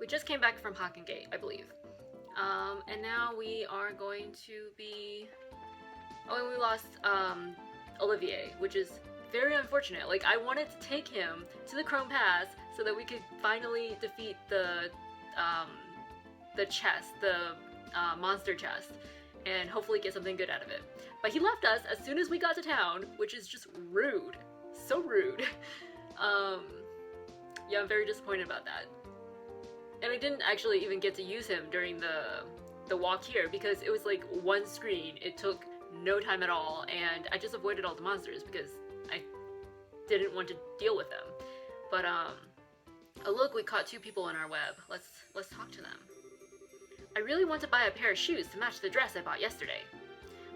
We just came back from Gate, I believe. And now we are going to be... Oh, and we lost, Olivier, which is very unfortunate. Like, I wanted to take him to the Chrome Pass so that we could finally defeat the chest, the monster chest, and hopefully get something good out of it. But he left us as soon as we got to town, which is just rude. So rude. Yeah, I'm very disappointed about that. And I didn't actually even get to use him during the walk here because it was like one screen. It took no time at all, and I just avoided all the monsters because I didn't want to deal with them. But oh look, we caught 2 people in our web. Let's talk to them. I really want to buy a pair of shoes to match the dress I bought yesterday.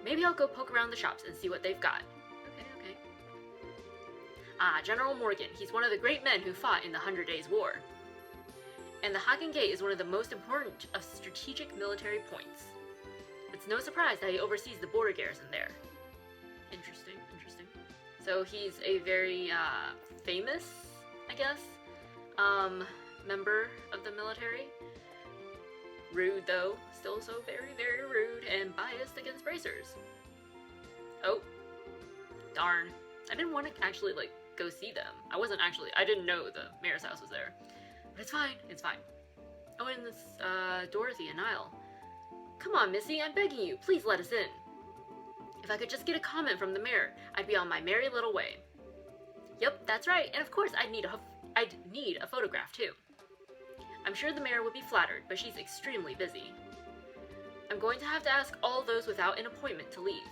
Maybe I'll go poke around the shops and see what they've got. Okay. Ah, General Morgan. He's one of the great men who fought in the 100 Days War. And the Gate is one of the most important of strategic military points. It's no surprise that he oversees the border garrison there. Interesting. So he's a very famous, I guess, member of the military. Rude though, still so very, very rude and biased against bracers. Oh, darn. I didn't want to actually, like, go see them. I didn't know the mayor's house was there. But it's fine. Oh, and this, Dorothy and Niall. Come on, Missy, I'm begging you, please let us in. If I could just get a comment from the mayor, I'd be on my merry little way. Yep, that's right, and of course I'd need a photograph too. I'm sure the mayor would be flattered, but she's extremely busy. I'm going to have to ask all those without an appointment to leave.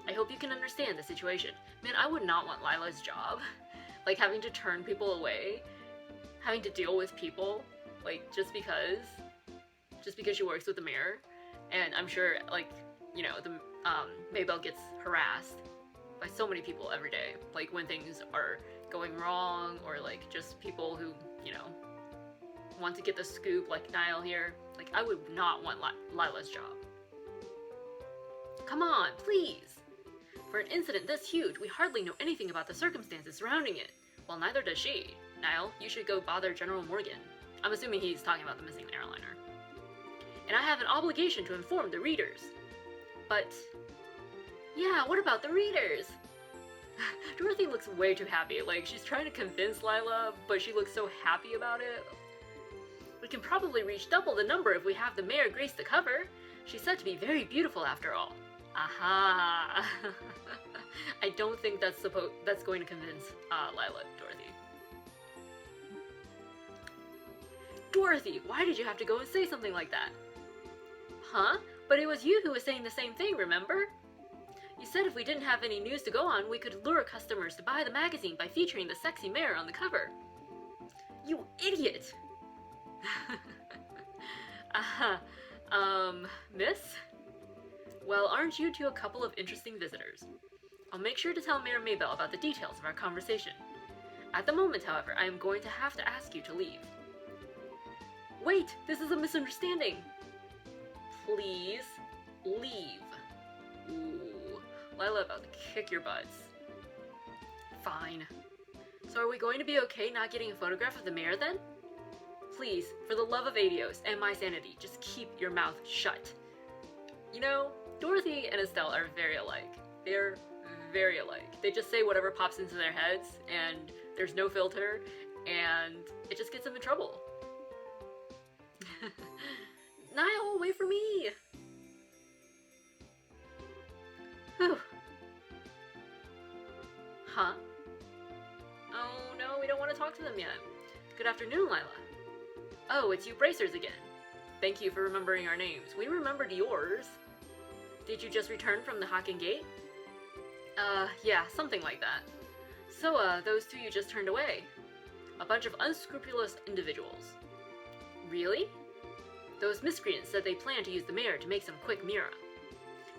I hope you can understand the situation. Man, I would not want Lila's job. Like, having to turn people away, having to deal with people, like, just because she works with the mayor. And I'm sure, like, you know, the Maybelle gets harassed by so many people every day, like when things are going wrong, or like just people who, you know, want to get the scoop, like Niall here. Like, I would not want Lila's job. Come on, please! For an incident this huge, we hardly know anything about the circumstances surrounding it. Well, neither does she. Niall, you should go bother General Morgan. I'm assuming he's talking about the missing airliner. And I have an obligation to inform the readers. But, yeah, what about the readers? Dorothy looks way too happy. Like, she's trying to convince Lila, but she looks so happy about it. We can probably reach double the number if we have the mayor grace the cover. She's said to be very beautiful after all. Aha! I don't think that's going to convince Lila, Dorothy. Dorothy, why did you have to go and say something like that? Huh? But it was you who was saying the same thing, remember? You said if we didn't have any news to go on, we could lure customers to buy the magazine by featuring the sexy mayor on the cover. You idiot! Miss? Well, aren't you two a couple of interesting visitors? I'll make sure to tell Mayor Maybelle about the details of our conversation. At the moment, however, I am going to have to ask you to leave. Wait! This is a misunderstanding! Please, leave. Ooh, Lila about to kick your butts. Fine. So are we going to be okay not getting a photograph of the mayor then? Please, for the love of Adios and my sanity, just keep your mouth shut. You know, Dorothy and Estelle are very alike. They're very alike. They just say whatever pops into their heads, and there's no filter, and it just gets them in trouble. Niall, wait for me! Whew. Huh? Oh no, we don't want to talk to them yet. Good afternoon, Lila. Oh, it's you bracers again. Thank you for remembering our names. We remembered yours. Did you just return from the Gate? Yeah, something like that. So, those two you just turned away. A bunch of unscrupulous individuals. Really? Those miscreants said they plan to use the mayor to make some quick mirror.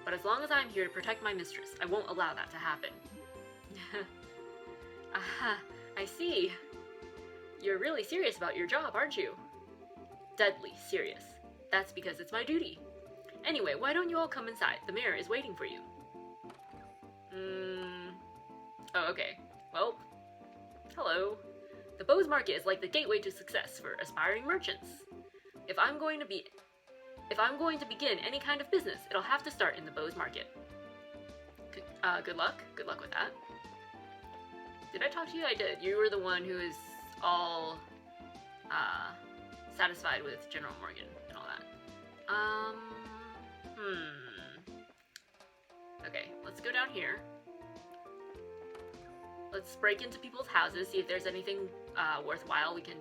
But as long as I'm here to protect my mistress, I won't allow that to happen. Aha, I see. You're really serious about your job, aren't you? Deadly serious. That's because it's my duty. Anyway, why don't you all come inside? The mayor is waiting for you. Oh, okay. Well, hello. The Bose Market is like the gateway to success for aspiring merchants. If I'm going to begin any kind of business, it'll have to start in the Bose Market. Good luck. Good luck with that. Did I talk to you? I did. You were the one who is all satisfied with General Morgan and all that. Okay, let's go down here. Let's break into people's houses, see if there's anything worthwhile we can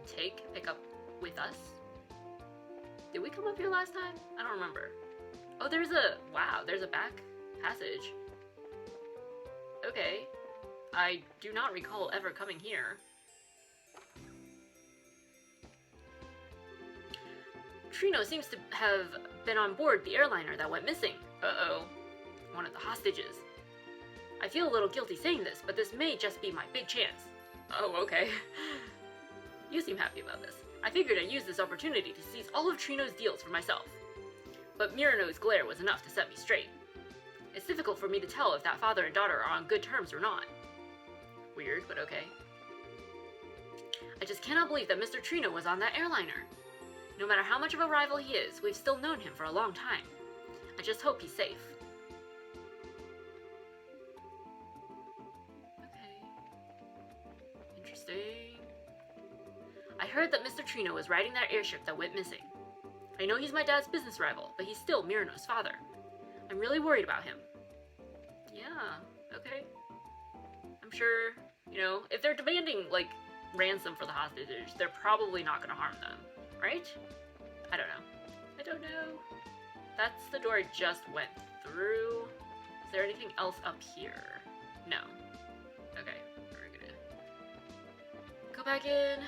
pick up with us. Did we come up here last time? I don't remember. Oh, there's a back passage. Okay. I do not recall ever coming here. Trino seems to have been on board the airliner that went missing. Uh-oh. One of the hostages. I feel a little guilty saying this, but this may just be my big chance. Oh, okay. You seem happy about this. I figured I'd use this opportunity to seize all of Trino's deals for myself. But Murano's glare was enough to set me straight. It's difficult for me to tell if that father and daughter are on good terms or not. Weird, but okay. I just cannot believe that Mr. Trino was on that airliner. No matter how much of a rival he is, we've still known him for a long time. I just hope he's safe. Okay. Interesting. I heard that Mr. Trino was riding that airship that went missing. I know he's my dad's business rival, but he's still Murano's father. I'm really worried about him. Yeah, okay. I'm sure, if they're demanding, ransom for the hostages, they're probably not gonna harm them, right? I don't know. That's the door I just went through. Is there anything else up here? No. Okay, we're gonna go back in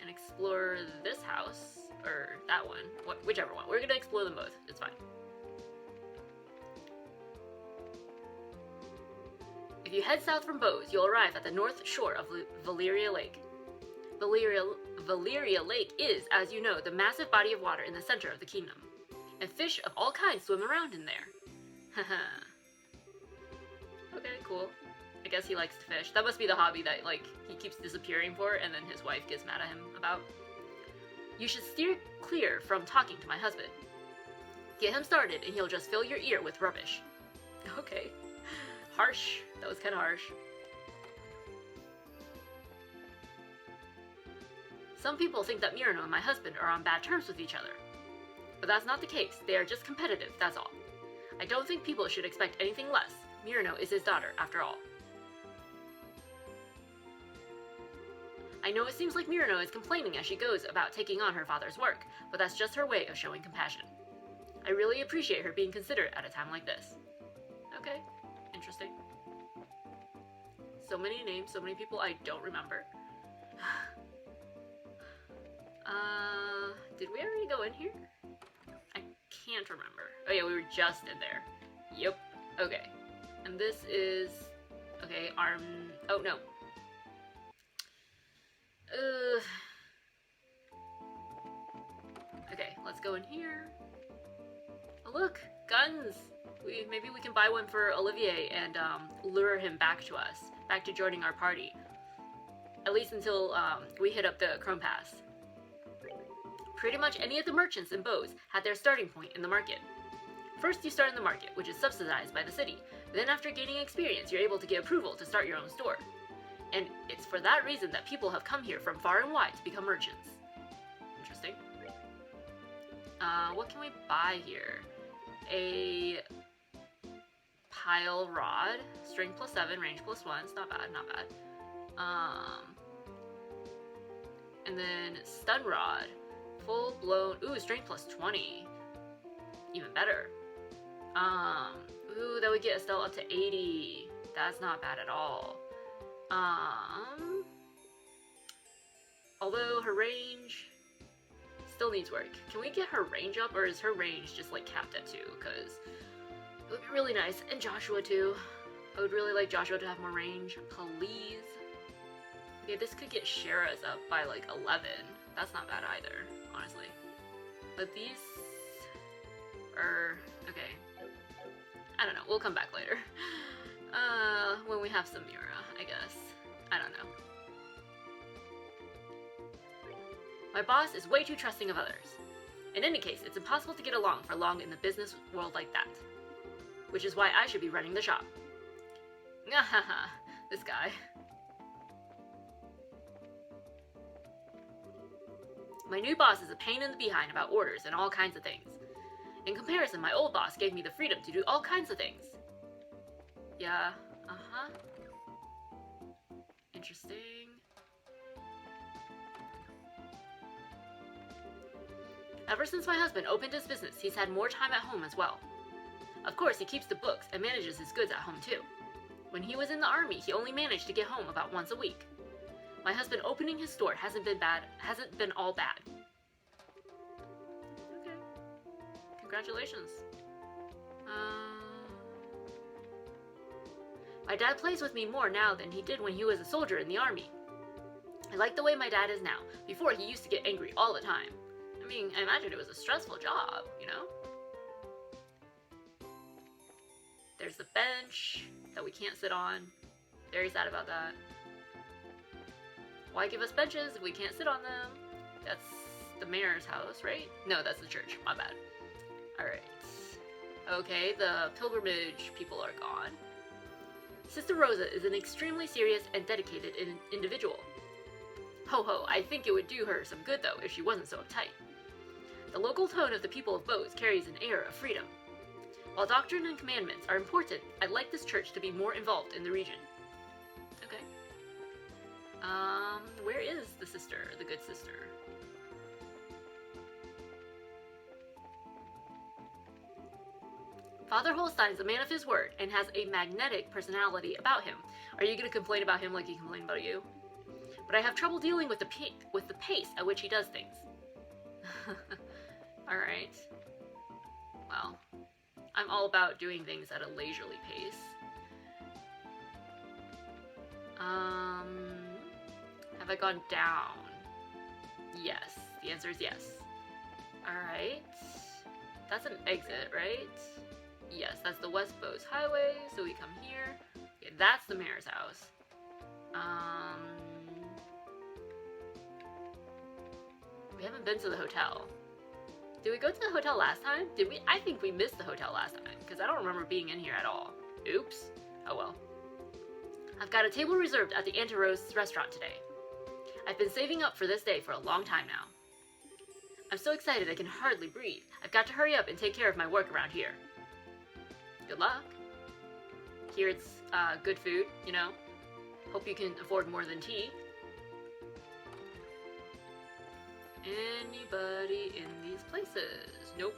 and explore this house, or that one, whichever one. We're gonna explore them both, it's fine. If you head south from Bose, you'll arrive at the north shore of Valeria Lake. Valeria Lake is, as you know, the massive body of water in the center of the kingdom, and fish of all kinds swim around in there. Haha. Okay, cool. I guess he likes to fish. That must be the hobby that, he keeps disappearing for, and then his wife gets mad at him about. You should steer clear from talking to my husband. Get him started, and he'll just fill your ear with rubbish. Okay. Harsh. That was kind of harsh. Some people think that Murano and my husband are on bad terms with each other. But that's not the case. They are just competitive, that's all. I don't think people should expect anything less. Murano is his daughter, after all. I know it seems like Murano is complaining as she goes about taking on her father's work, but that's just her way of showing compassion. I really appreciate her being considerate at a time like this. Okay, interesting. So many names, so many people I don't remember. Did we already go in here? I can't remember. Oh yeah, we were just in there. Yep. Okay. And this is... Okay, oh no. Okay, let's go in here. Oh look! Guns! Maybe we can buy one for Olivier and lure him back to us. Back to joining our party. At least until we hit up the Chrome Pass. Pretty much any of the merchants in Bose had their starting point in the market. First you start in the market, which is subsidized by the city. Then after gaining experience, you're able to get approval to start your own store. And it's for that reason that people have come here from far and wide to become merchants. Interesting. What can we buy here? A pile rod, strength +7, range +1. It's not bad, not bad. And then stun rod. Full blown, ooh, strength +20. Even better. Ooh, that would get Estelle up to 80. That's not bad at all. Although her range still needs work. Can we get her range up, or is her range just capped at 2? Because it would be really nice. And Joshua too. I would really like Joshua to have more range. Please. Okay, this could get Scherazard up by 11. That's not bad either, honestly. But these are... okay. I don't know. We'll come back later. When we have some Mira, I guess. I don't know. My boss is way too trusting of others. In any case, it's impossible to get along for long in the business world like that. Which is why I should be running the shop. Ngahaha, this guy. My new boss is a pain in the behind about orders and all kinds of things. In comparison, my old boss gave me the freedom to do all kinds of things. Yeah, Interesting. Ever since my husband opened his business, he's had more time at home as well. Of course, he keeps the books and manages his goods at home too. When he was in the army, he only managed to get home about once a week. My husband opening his store hasn't been all bad. Okay. Congratulations. My dad plays with me more now than he did when he was a soldier in the army. I like the way my dad is now. Before, he used to get angry all the time. I mean, I imagine it was a stressful job, you know? There's the bench that we can't sit on. Very sad about that. Why give us benches if we can't sit on them? That's the mayor's house, right? No, that's the church. My bad. Alright. Okay, the pilgrimage people are gone. Sister Rosa is an extremely serious and dedicated individual. Ho ho, I think it would do her some good though if she wasn't so uptight. The local tone of the people of Bose carries an air of freedom. While doctrine and commandments are important, I'd like this church to be more involved in the region. Okay. Where is the sister, the good sister? Father Holstein's a man of his word and has a magnetic personality about him. Are you going to complain about him like he complained about you? But I have trouble dealing with the pace at which he does things. Alright. Well, I'm all about doing things at a leisurely pace. Have I gone down? Yes. The answer is yes. Alright. That's an exit, right? Yes, that's the West Bose Highway, so we come here. Okay, that's the mayor's house. We haven't been to the hotel. Did we go to the hotel last time? Did we? I think we missed the hotel last time, because I don't remember being in here at all. Oops. Oh well. I've got a table reserved at the Auntie Rose's restaurant today. I've been saving up for this day for a long time now. I'm so excited I can hardly breathe. I've got to hurry up and take care of my work around here. Good luck. Here it's good food, you know. Hope you can afford more than tea. Anybody in these places? Nope.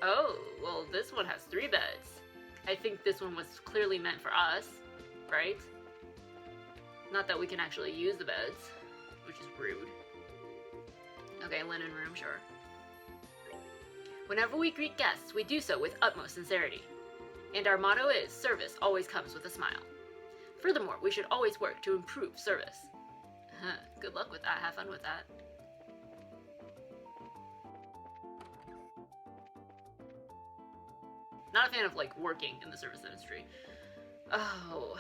Oh, well this one has 3 beds. I think this one was clearly meant for us, right? Not that we can actually use the beds, which is rude. Okay, linen room, sure. Whenever we greet guests, we do so with utmost sincerity. And our motto is, service always comes with a smile. Furthermore, we should always work to improve service. Good luck with that, have fun with that. Not a fan of, like, working in the service industry. Oh.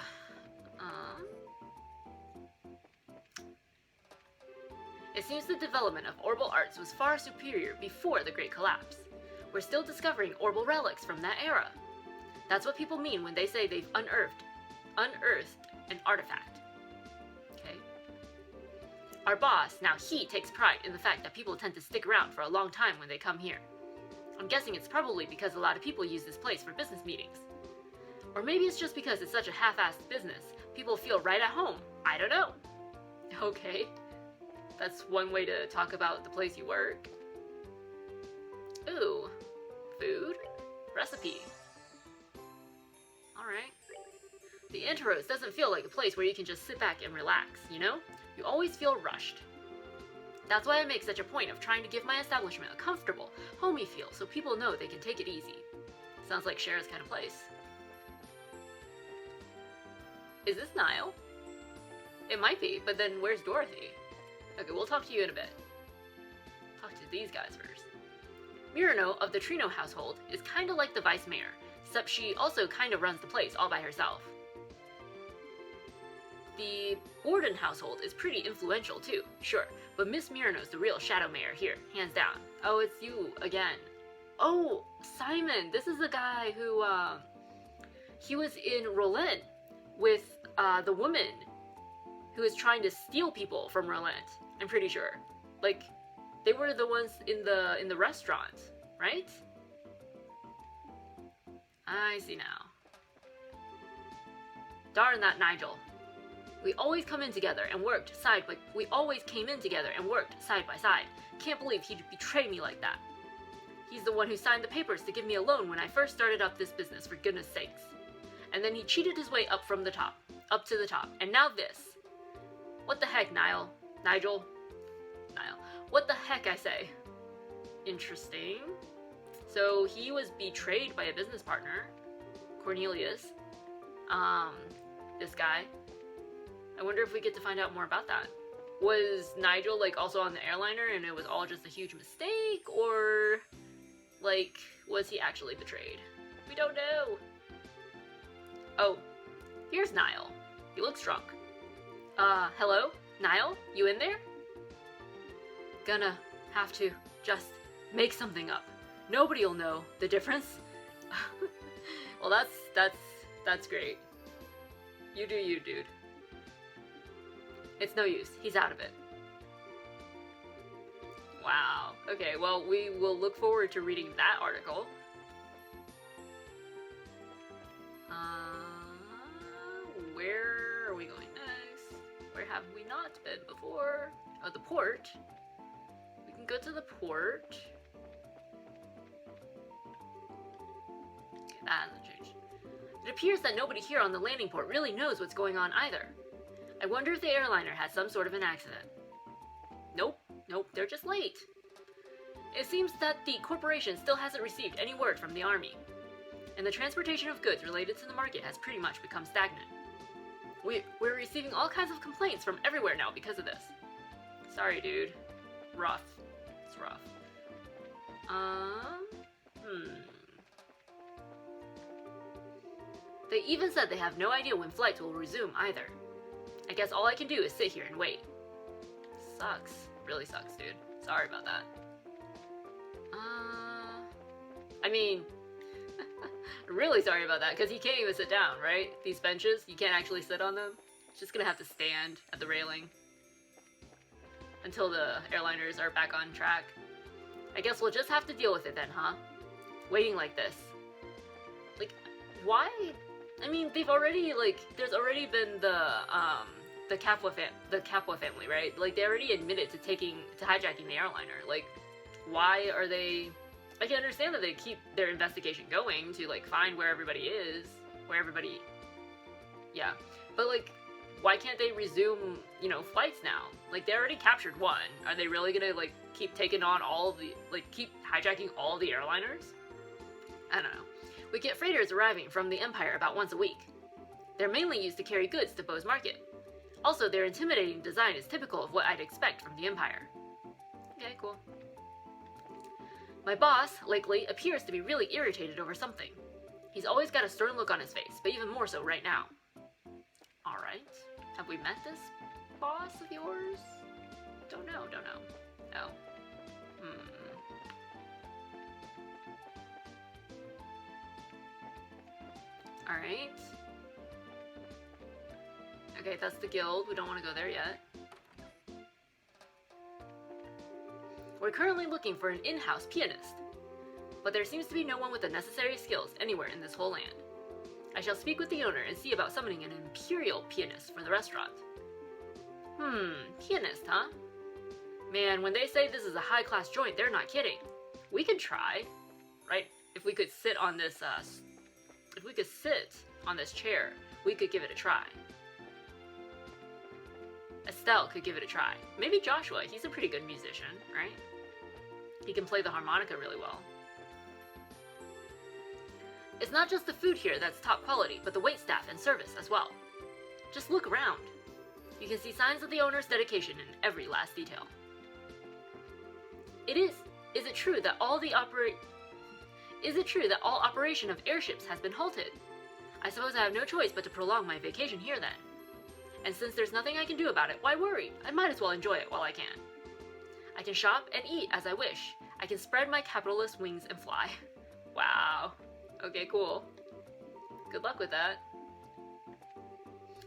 It seems the development of orbal arts was far superior before the Great Collapse. We're still discovering orbal relics from that era. That's what people mean when they say they've unearthed an artifact. Okay. Our boss, now he takes pride in the fact that people tend to stick around for a long time when they come here. I'm guessing it's probably because a lot of people use this place for business meetings. Or maybe it's just because it's such a half-assed business. People feel right at home. I don't know. Okay. That's one way to talk about the place you work. Ooh. Food? Recipe. Alright. The Anteros doesn't feel like a place where you can just sit back and relax, you know? You always feel rushed. That's why I make such a point of trying to give my establishment a comfortable, homey feel so people know they can take it easy. Sounds like Cher's kind of place. Is this Niall? It might be, but then where's Dorothy? Okay, we'll talk to you in a bit. Talk to these guys first. Mirano of the Trino household is kinda like the vice mayor, except she also kinda runs the place all by herself. The Borden household is pretty influential too, sure, but Miss Myrna's the real shadow mayor here, hands down. Oh, it's you again. Oh, Simon, this is the guy who, he was in Roland with, the woman who was trying to steal people from Roland, I'm pretty sure. Like, they were the ones in the restaurant, right? I see now. Darn that Nigel. We always came in together and worked side by side. Can't believe he'd betray me like that. He's the one who signed the papers to give me a loan when I first started up this business, for goodness sakes. And then he cheated his way up to the top. And now this. What the heck, Nigel? What the heck, I say? Interesting. So he was betrayed by a business partner, Cornelius. This guy. I wonder if we get to find out more about that. Was Nigel, like, also on the airliner and it was all just a huge mistake? Or, like, was he actually betrayed? We don't know. Oh, here's Niall. He looks drunk. Hello? Niall? You in there? Gonna have to just make something up. Nobody'll know the difference. Well, that's great. You do you, dude. It's no use. He's out of it. Wow. Okay, well, we will look forward to reading that article. Where are we going next? Where have we not been before? Oh, the port. We can go to the port. Okay, that hasn't changed. It appears that nobody here on the landing port really knows what's going on either. I wonder if the airliner had some sort of an accident. Nope, they're just late. It seems that the corporation still hasn't received any word from the army, and the transportation of goods related to the market has pretty much become stagnant. We're receiving all kinds of complaints from everywhere now because of this. Sorry, dude. Rough. It's rough. They even said they have no idea when flights will resume either. I guess all I can do is sit here and wait. Sucks. Really sucks, dude. Sorry about that. I mean, really sorry about that, because you can't even sit down, right? These benches, you can't actually sit on them. It's just gonna have to stand at the railing until the airliners are back on track. I guess we'll just have to deal with it then, huh? Waiting like this. Like, why? I mean, they've already, like, there's already been the Capua family, right? Like, they already admitted to hijacking the airliner. Like, why are they... I can understand that they keep their investigation going to, like, find where everybody is. Yeah. But, like, why can't they resume, you know, flights now? Like, they already captured one. Are they really gonna, like, keep taking on keep hijacking all the airliners? I don't know. We get freighters arriving from the Empire about once a week. They're mainly used to carry goods to Beau's Market. Also, their intimidating design is typical of what I'd expect from the Empire. Okay, cool. My boss, lately, appears to be really irritated over something. He's always got a stern look on his face, but even more so right now. Alright. Have we met this boss of yours? Don't know. Oh. Alright. Okay, that's the guild. We don't want to go there yet. We're currently looking for an in-house pianist, but there seems to be no one with the necessary skills anywhere in this whole land. I shall speak with the owner and see about summoning an imperial pianist for the restaurant. Pianist, huh? Man, when they say this is a high-class joint, they're not kidding. We could try, right? If we could sit on this, chair, we could give it a try. Estelle could give it a try. Maybe Joshua, he's a pretty good musician, right? He can play the harmonica really well. It's not just the food here that's top quality, but the waitstaff and service as well. Just look around. You can see signs of the owner's dedication in every last detail. Is it true that all operation of airships has been halted? I suppose I have no choice but to prolong my vacation here then. And since there's nothing I can do about it, why worry? I might as well enjoy it while I can. I can shop and eat as I wish. I can spread my capitalist wings and fly. Wow. Okay, cool. Good luck with that.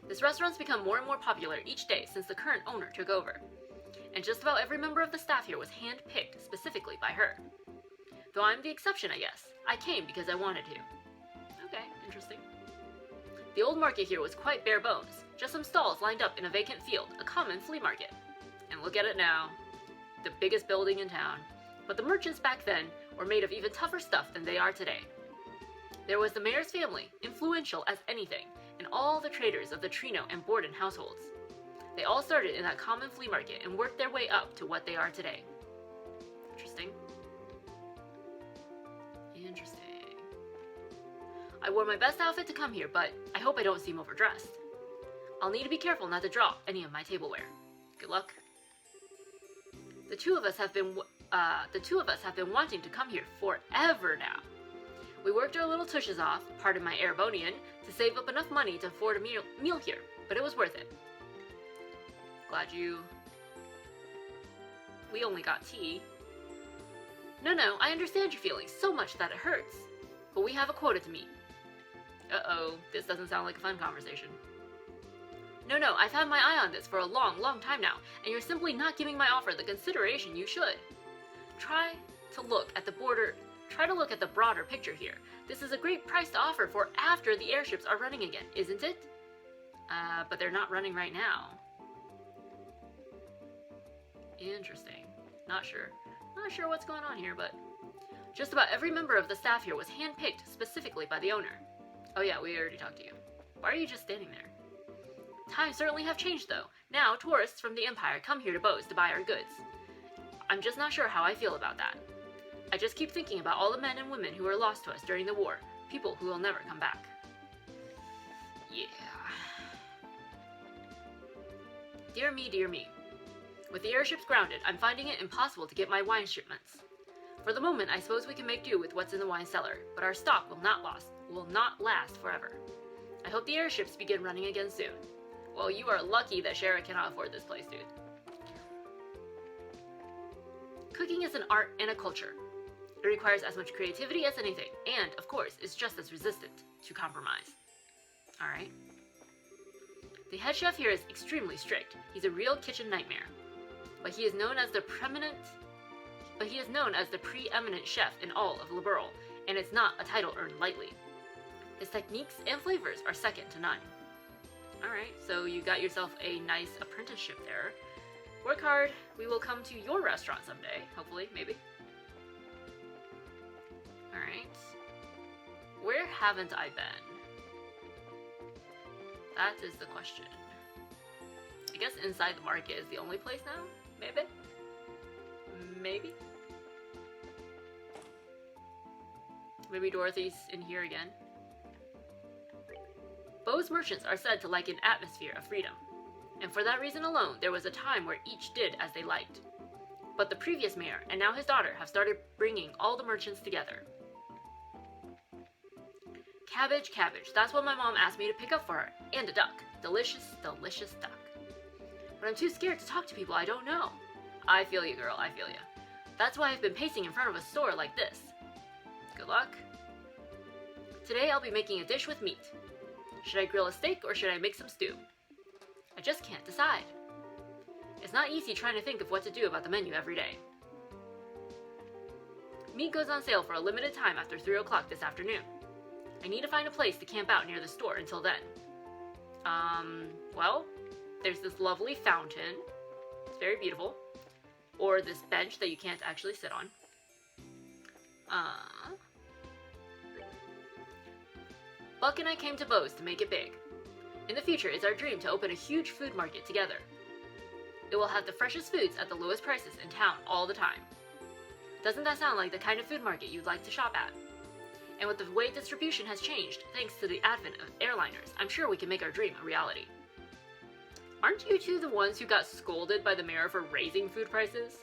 This restaurant's become more and more popular each day since the current owner took over. And just about every member of the staff here was hand-picked specifically by her. Though I'm the exception, I guess. I came because I wanted to. Okay, interesting. The old market here was quite bare bones. Just some stalls lined up in a vacant field, a common flea market. And look at it now. The biggest building in town. But the merchants back then were made of even tougher stuff than they are today. There was the mayor's family, influential as anything, and all the traders of the Trino and Borden households. They all started in that common flea market and worked their way up to what they are today. Interesting. Interesting. I wore my best outfit to come here, but I hope I don't seem overdressed. I'll need to be careful not to drop any of my tableware. Good luck. The two of us have been wanting to come here forever now. We worked our little tushes off, pardon my Erebonian, to save up enough money to afford a meal here, but it was worth it. Glad you... We only got tea. No, I understand your feelings so much that it hurts. But we have a quota to meet. Uh-oh, this doesn't sound like a fun conversation. No, I've had my eye on this for a long time now, and you're simply not giving my offer the consideration you should. Try to look at the broader picture here. This is a great price to offer for after the airships are running again, isn't it? But they're not running right now. Interesting. Not sure what's going on here, but... Just about every member of the staff here was handpicked specifically by the owner. Oh yeah, we already talked to you. Why are you just standing there? Times certainly have changed though. Now, tourists from the Empire come here to Bose to buy our goods. I'm just not sure how I feel about that. I just keep thinking about all the men and women who were lost to us during the war. People who will never come back. Yeah. Dear me. With the airships grounded, I'm finding it impossible to get my wine shipments. For the moment, I suppose we can make do with what's in the wine cellar, but our stock will not last forever. I hope the airships begin running again soon. Well, you are lucky that Shara cannot afford this place, dude. Cooking is an art and a culture. It requires as much creativity as anything, and, of course, is just as resistant to compromise. Alright. The head chef here is extremely strict. He's a real kitchen nightmare. But he is known as the preeminent chef in all of Liberal, and it's not a title earned lightly. His techniques and flavors are second to none. Alright, so you got yourself a nice apprenticeship there. Work hard, we will come to your restaurant someday, hopefully, maybe. Alright. Where haven't I been? That is the question. I guess inside the market is the only place now? Maybe? Maybe? Maybe Dorothy's in here again. Bose merchants are said to like an atmosphere of freedom, and for that reason alone, there was a time where each did as they liked. But the previous mayor and now his daughter have started bringing all the merchants together. Cabbage, that's what my mom asked me to pick up for her, and a duck. Delicious duck. But I'm too scared to talk to people I don't know. I feel you, girl, I feel you. That's why I've been pacing in front of a store like this. Good luck. Today I'll be making a dish with meat. Should I grill a steak or should I make some stew? I just can't decide. It's not easy trying to think of what to do about the menu every day. Meat goes on sale for a limited time after 3 o'clock this afternoon. I need to find a place to camp out near the store until then. Well, there's this lovely fountain. It's very beautiful. Or this bench that you can't actually sit on. Buck and I came to Bose to make it big. In the future, it's our dream to open a huge food market together. It will have the freshest foods at the lowest prices in town all the time. Doesn't that sound like the kind of food market you'd like to shop at? And with the way distribution has changed, thanks to the advent of airliners, I'm sure we can make our dream a reality. Aren't you two the ones who got scolded by the mayor for raising food prices?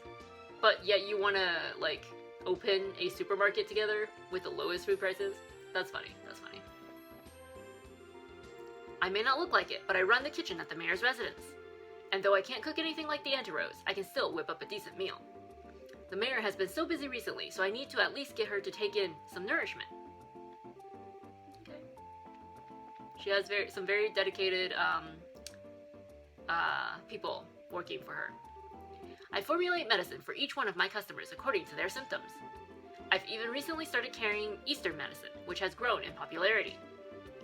But yet you wanna, like, open a supermarket together with the lowest food prices? That's funny, that's funny. I may not look like it, but I run the kitchen at the mayor's residence. And though I can't cook anything like the Anti-Rose, I can still whip up a decent meal. The mayor has been so busy recently, so I need to at least get her to take in some nourishment. Okay. She has some very dedicated people working for her. I formulate medicine for each one of my customers according to their symptoms. I've even recently started carrying Eastern medicine, which has grown in popularity.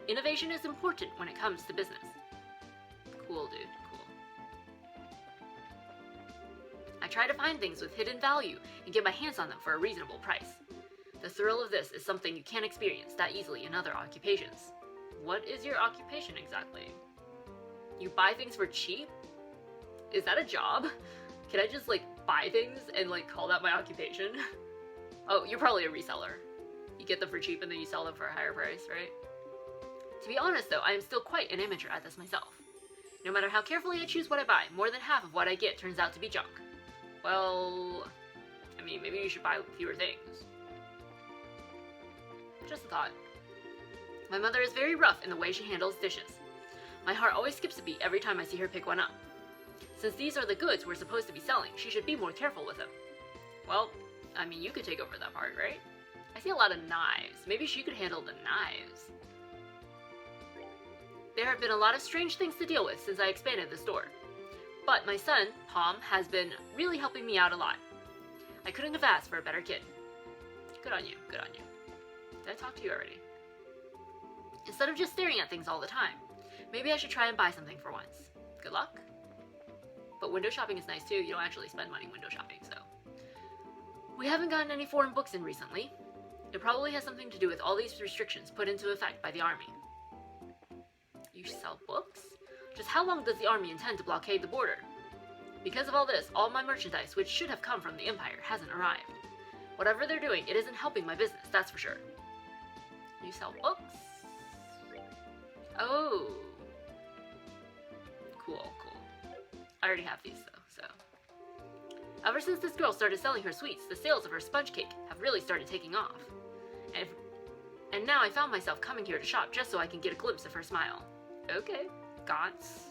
Innovation is important when it comes to business. Cool, dude, cool. I try to find things with hidden value and get my hands on them for a reasonable price. The thrill of this is something you can't experience that easily in other occupations. What is your occupation exactly? You buy things for cheap? Is that a job? Can I just, like, buy things and, like, call that my occupation? Oh, you're probably a reseller. You get them for cheap and then you sell them for a higher price, right? To be honest, though, I am still quite an amateur at this myself. No matter how carefully I choose what I buy, more than half of what I get turns out to be junk. Well, I mean, maybe you should buy fewer things. Just a thought. My mother is very rough in the way she handles dishes. My heart always skips a beat every time I see her pick one up. Since these are the goods we're supposed to be selling, she should be more careful with them. Well, I mean, you could take over that part, right? I see a lot of knives. Maybe she could handle the knives. There have been a lot of strange things to deal with since I expanded the store. But my son, Tom, has been really helping me out a lot. I couldn't have asked for a better kid. Good on you, good on you. Did I talk to you already? Instead of just staring at things all the time, maybe I should try and buy something for once. Good luck. But window shopping is nice too. You don't actually spend money window shopping, so. We haven't gotten any foreign books in recently. It probably has something to do with all these restrictions put into effect by the army. You sell books? Just how long does the army intend to blockade the border? Because of all this, all my merchandise, which should have come from the Empire, hasn't arrived. Whatever they're doing, it isn't helping my business, that's for sure. You sell books? Oh. Cool, cool. I already have these though, so. Ever since this girl started selling her sweets, the sales of her sponge cake have really started taking off. And now I found myself coming here to shop just so I can get a glimpse of her smile. Okay, Gaunt's.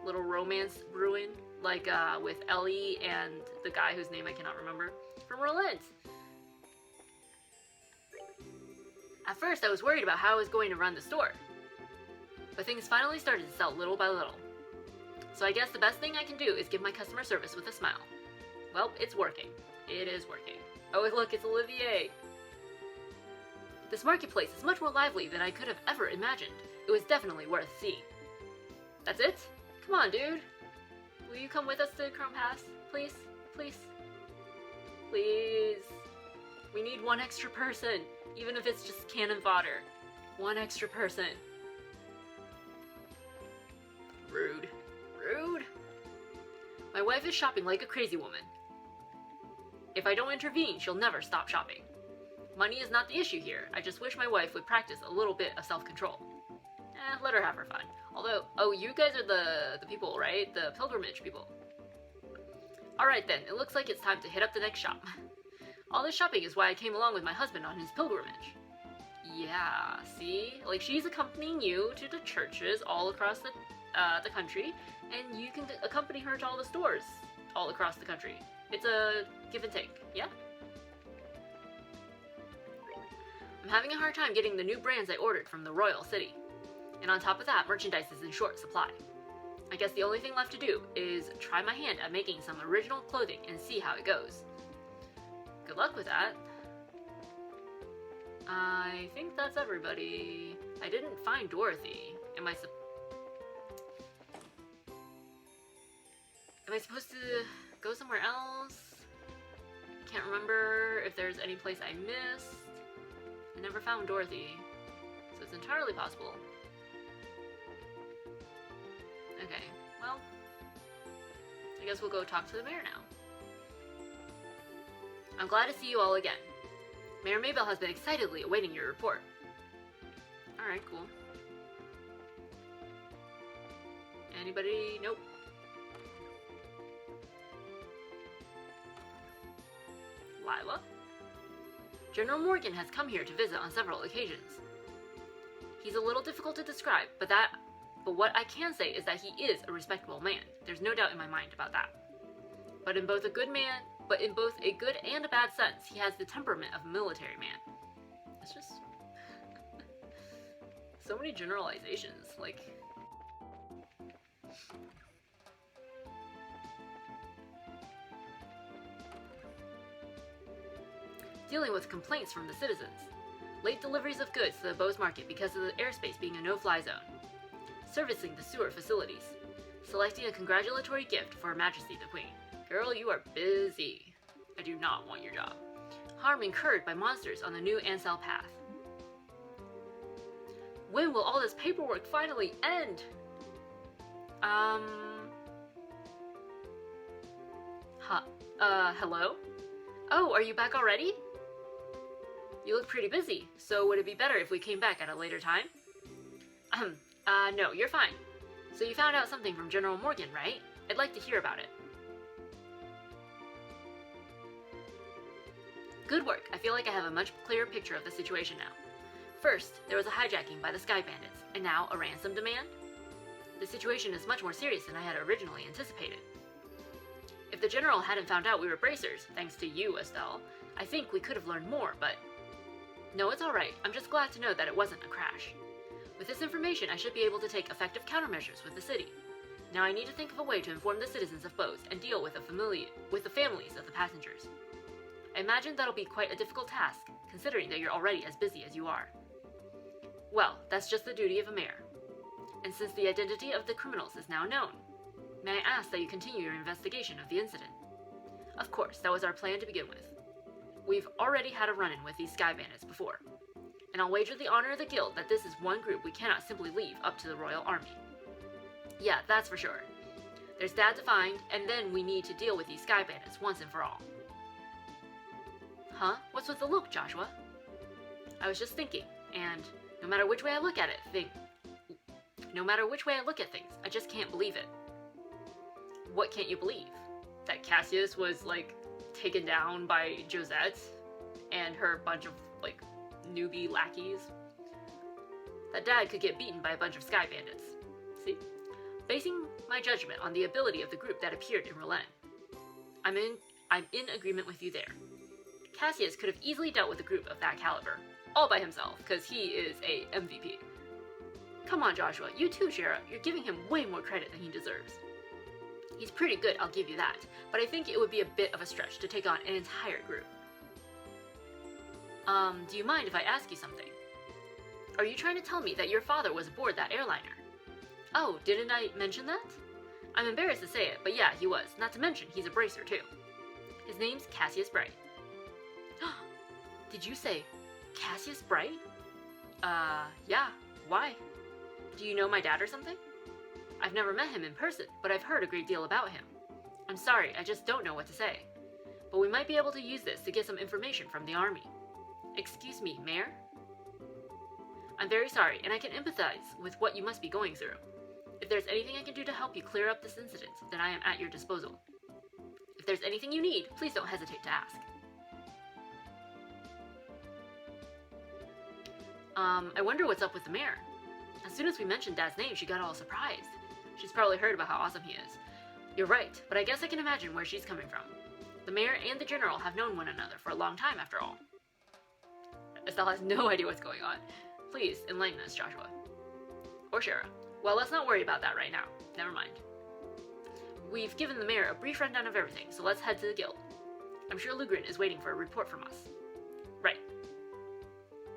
Little romance brewing, like with Ellie and the guy whose name I cannot remember, from Relent. At first, I was worried about how I was going to run the store, but things finally started to sell little by little. So I guess the best thing I can do is give my customer service with a smile. Well, it's working. It is working. Oh, look, it's Olivier. This marketplace is much more lively than I could have ever imagined. It was definitely worth seeing. That's it? Come on, dude. Will you come with us to Chrome Pass? Please? Please? Please? We need one extra person, even if it's just cannon fodder. One extra person. Rude. Rude. My wife is shopping like a crazy woman. If I don't intervene, she'll never stop shopping. Money is not the issue here. I just wish my wife would practice a little bit of self-control. Let her have her fun. Although, oh, you guys are the people, right? The pilgrimage people. Alright then, it looks like it's time to hit up the next shop. All this shopping is why I came along with my husband on his pilgrimage. Yeah, see? Like, she's accompanying you to the churches all across the country, and you can accompany her to all the stores all across the country. It's a give and take, yeah? I'm having a hard time getting the new brands I ordered from the Royal City. And on top of that, merchandise is in short supply. I guess the only thing left to do is try my hand at making some original clothing and see how it goes. Good luck with that. I think that's everybody. I didn't find Dorothy. Am I supposed to go somewhere else? Can't remember if there's any place I missed. I never found Dorothy, so it's entirely possible. Okay, well, I guess we'll go talk to the mayor now. I'm glad to see you all again. Mayor Maybelle has been excitedly awaiting your report. Alright, cool. Anybody? Nope. Lila? General Morgan has come here to visit on several occasions. He's a little difficult to describe, but what I can say is that he is a respectable man. There's no doubt in my mind about that. But in both a good and a bad sense, he has the temperament of a military man. It's just so many generalizations, like. Dealing with complaints from the citizens. Late deliveries of goods to the Beau's Market because of the airspace being a no-fly zone. Servicing the sewer facilities. Selecting a congratulatory gift for Her Majesty the Queen. Girl, you are busy. I do not want your job. Harm incurred by monsters on the new Ansel path. When will all this paperwork finally end? Hello? Oh, are you back already? You look pretty busy, so would it be better if we came back at a later time? No, you're fine. So you found out something from General Morgan, right? I'd like to hear about it. Good work. I feel like I have a much clearer picture of the situation now. First, there was a hijacking by the Sky Bandits, and now a ransom demand? The situation is much more serious than I had originally anticipated. If the General hadn't found out we were bracers, thanks to you, Estelle, I think we could have learned more, but... No, it's alright. I'm just glad to know that it wasn't a crash. With this information, I should be able to take effective countermeasures with the city. Now I need to think of a way to inform the citizens of Beau's and deal with the families of the passengers. I imagine that'll be quite a difficult task, considering that you're already as busy as you are. Well, that's just the duty of a mayor. And since the identity of the criminals is now known, may I ask that you continue your investigation of the incident? Of course, that was our plan to begin with. We've already had a run-in with these Sky Bandits before, and I'll wager the honor of the guild that this is one group we cannot simply leave up to the Royal Army. Yeah, that's for sure. There's Dad to find, and then we need to deal with these Sky Bandits once and for all. Huh? What's with the look, Joshua? I was just thinking, and no matter which way I look at things, I just can't believe it. What can't you believe? That Cassius was, taken down by Josette and her bunch of, newbie lackeys? That Dad could get beaten by a bunch of Sky Bandits. See? Basing my judgment on the ability of the group that appeared in Rouen. I'm in agreement with you there. Cassius could have easily dealt with a group of that caliber, all by himself, because he is a MVP. Come on, Joshua, you too, Shera. You're giving him way more credit than he deserves. He's pretty good, I'll give you that, but I think it would be a bit of a stretch to take on an entire group. Do you mind if I ask you something? Are you trying to tell me that your father was aboard that airliner? Oh, didn't I mention that? I'm embarrassed to say it, but yeah, he was. Not to mention, he's a bracer too. His name's Cassius Bright. Did you say Cassius Bright? Yeah. Why? Do you know my dad or something? I've never met him in person, but I've heard a great deal about him. I'm sorry, I just don't know what to say. But we might be able to use this to get some information from the army. Excuse me, Mayor? I'm very sorry, and I can empathize with what you must be going through. If there's anything I can do to help you clear up this incident, then I am at your disposal. If there's anything you need, please don't hesitate to ask. I wonder what's up with the mayor. As soon as we mentioned Dad's name, she got all surprised. She's probably heard about how awesome he is. You're right, but I guess I can imagine where she's coming from. The mayor and the general have known one another for a long time, after all. Estelle has no idea what's going on. Please, enlighten us, Joshua. Or Shera. Well, let's not worry about that right now. Never mind. We've given the mayor a brief rundown of everything, so let's head to the guild. I'm sure Lugrin is waiting for a report from us. Right.